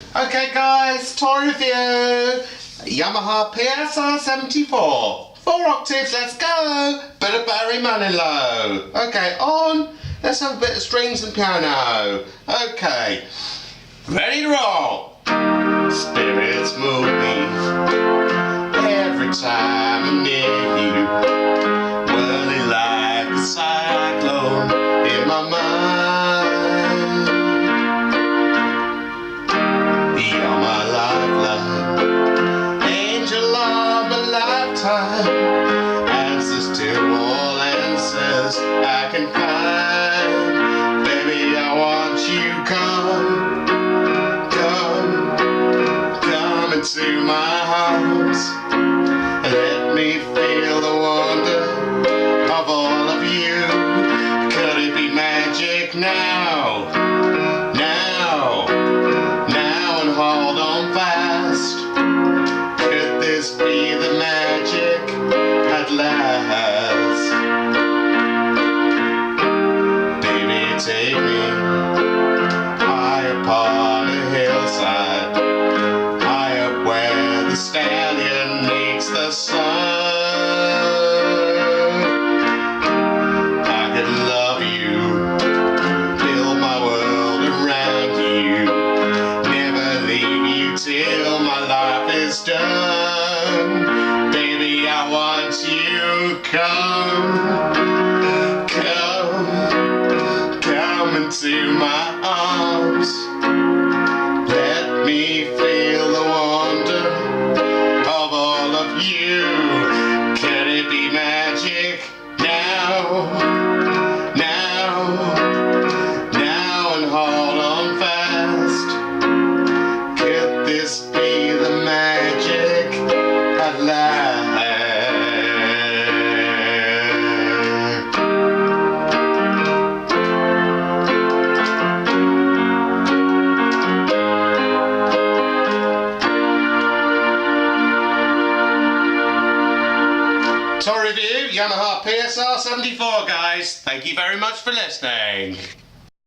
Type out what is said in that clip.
Okay guys, toy review. Yamaha PSR74. 4 octaves, let's go. Bit of Barry Manilow. Okay, on. Let's have a bit of strings and piano. Okay, ready to roll. Spirits move me every time I'm near you. Whirling like a cyclone in my mind. You're my lifeline, angel of a lifetime. Answers to all answers I can find. Baby, I want you, come into my arms. Let me feel the wonder of all of you. Could it be magic now? And hold on fast. Could this be the magic at last? Baby, take me high upon a hillside, high up where the stallion makes the sun. I could love you, build my world around you, never leave you till my life is done. Baby, I want you, come into my arms. Let me feel the wonder of all of you. Can it be magic now? And hold on fast. Could this be the magic at last? Toy review, Yamaha PSR74 guys. Thank you very much for listening.